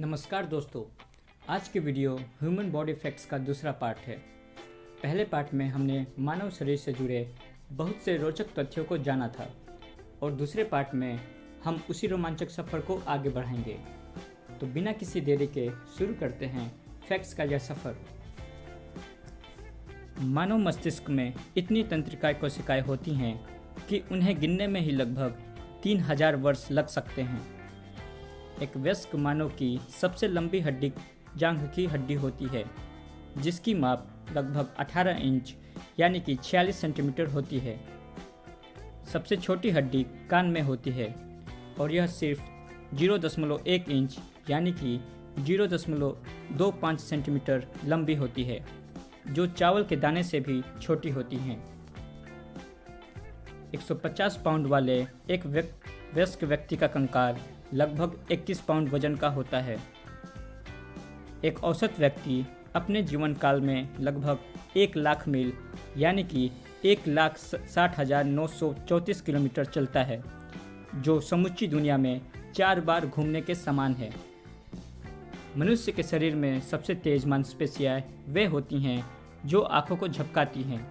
नमस्कार दोस्तों, आज की वीडियो ह्यूमन बॉडी फैक्ट्स का दूसरा पार्ट है। पहले पार्ट में हमने मानव शरीर से जुड़े बहुत से रोचक तथ्यों को जाना था और दूसरे पार्ट में हम उसी रोमांचक सफ़र को आगे बढ़ाएंगे। तो बिना किसी देरी के शुरू करते हैं फैक्ट्स का यह सफ़र। मानव मस्तिष्क में इतनी तंत्रिका कोशिकाएं होती हैं कि उन्हें गिनने में ही लगभग 3000 वर्ष लग सकते हैं। एक वयस्क मानव की सबसे लंबी हड्डी जांघ की हड्डी होती है, जिसकी माप लगभग 18 इंच यानी कि 46 सेंटीमीटर होती है। सबसे छोटी हड्डी कान में होती है और यह सिर्फ 0.1 इंच यानी कि 0.25 सेंटीमीटर लंबी होती है, जो चावल के दाने से भी छोटी होती हैं। 150 पाउंड वाले एक वयस्क व्यक्ति का कंकाल लगभग 21 पाउंड वजन का होता है। एक औसत व्यक्ति अपने जीवन काल में लगभग 1 लाख मील यानी कि 1,60,934 किलोमीटर चलता है, जो समूची दुनिया में 4 बार घूमने के समान है। मनुष्य के शरीर में सबसे तेज मांसपेशियाँ वे होती हैं जो आँखों को झपकाती हैं।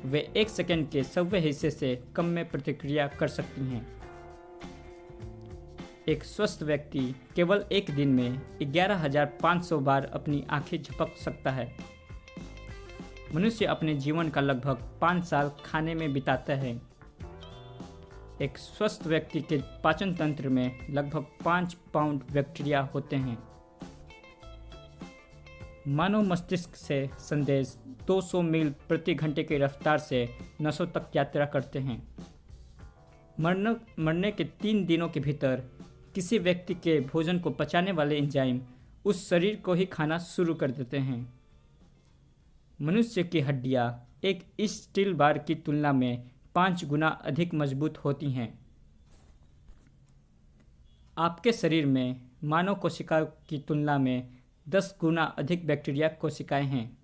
वे 1 सेकंड के 100वें हिस्से से कम में प्रतिक्रिया कर सकती हैं। एक स्वस्थ व्यक्ति केवल एक दिन में 11,500 बार अपनी आंखें झपक सकता है। मनुष्य अपने जीवन का लगभग 5 साल खाने में बिताता है। एक स्वस्थ व्यक्ति के पाचन तंत्र में लगभग 5 पाउंड बैक्टीरिया होते हैं। मानव मस्तिष्क से संदेश 200 मील प्रति घंटे की रफ्तार से नसों तक यात्रा करते हैं। मरने के 3 दिनों के भीतर किसी व्यक्ति के भोजन को पचाने वाले एंजाइम उस शरीर को ही खाना शुरू कर देते हैं। मनुष्य की हड्डियां एक स्टील बार की तुलना में 5 गुना अधिक मजबूत होती हैं। आपके शरीर में मानव कोशिकाओं की तुलना में 10 गुना अधिक बैक्टीरिया कोशिकाएं हैं।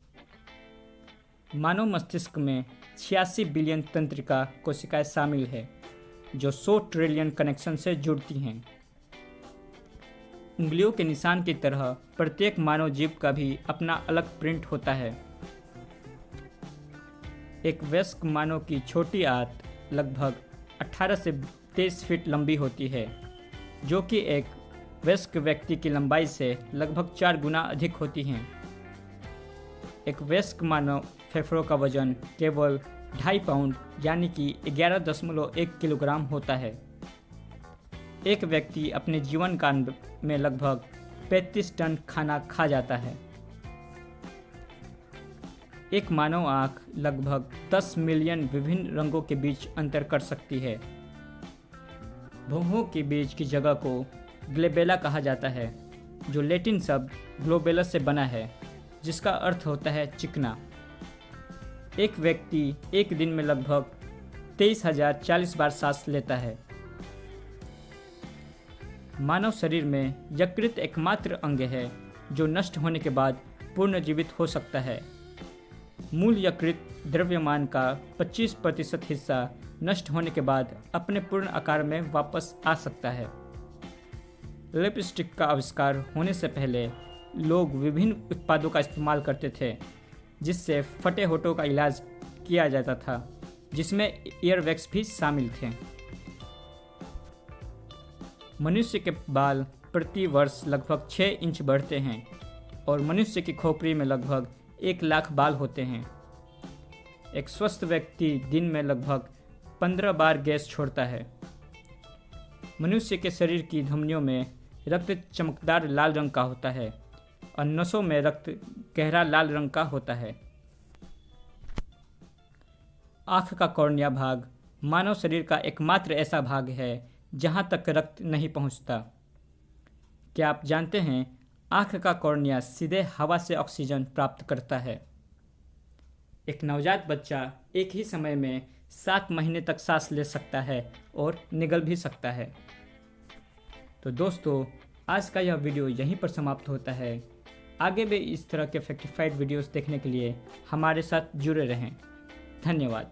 मानव मस्तिष्क में 86 बिलियन तंत्रिका कोशिकाएं शामिल है, जो 100 ट्रिलियन कनेक्शन से जुड़ती हैं। उंगलियों के निशान की तरह प्रत्येक मानव जीव का भी अपना अलग प्रिंट होता है। एक वयस्क मानव की छोटी आंत लगभग 18 से 23 फीट लंबी होती है, जो कि एक वयस्क व्यक्ति की लंबाई से लगभग 4 गुना अधिक होती हैं। एक वयस्क मानव फेफड़ों का वजन केवल 2.5 पाउंड यानी कि 11.1 किलोग्राम होता है। एक व्यक्ति अपने जीवन काल में लगभग 35 टन खाना खा जाता है। एक मानव आँख लगभग 10 मिलियन विभिन्न रंगों के बीच अंतर कर सकती है। भौहों के बीच की जगह को ग्लोबेला कहा जाता है, जो लैटिन शब्द ग्लोबेलस से बना है, जिसका अर्थ होता है चिकना। एक व्यक्ति एक दिन में लगभग 23,040 बार सांस लेता है। मानव शरीर में यकृत एकमात्र अंग है जो नष्ट होने के बाद पुनर्जीवित हो सकता है। मूल यकृत द्रव्यमान का 25% हिस्सा नष्ट होने के बाद अपने पूर्ण आकार में वापस आ सकता है। लिपस्टिक का आविष्कार होने से पहले लोग विभिन्न उत्पादों का इस्तेमाल करते थे, जिससे फटे होठों का इलाज किया जाता था, जिसमें ईयरवैक्स भी शामिल थे। मनुष्य के बाल प्रति वर्ष लगभग 6 इंच बढ़ते हैं और मनुष्य की खोपड़ी में लगभग 1 लाख बाल होते हैं। एक स्वस्थ व्यक्ति दिन में लगभग 15 बार गैस छोड़ता है। मनुष्य के शरीर की धमनियों में रक्त चमकदार लाल रंग का होता है और नसों में रक्त गहरा लाल रंग का होता है। आँख का कॉर्निया भाग मानव शरीर का एकमात्र ऐसा भाग है जहाँ तक रक्त नहीं पहुँचता। क्या आप जानते हैं, आँख का कॉर्निया सीधे हवा से ऑक्सीजन प्राप्त करता है। एक नवजात बच्चा एक ही समय में 7 महीने तक सांस ले सकता है और निगल भी सकता है। तो दोस्तों, आज का यह वीडियो यहीं पर समाप्त होता है। आगे भी इस तरह के फैक्टिफाइड वीडियोस देखने के लिए हमारे साथ जुड़े रहें। धन्यवाद।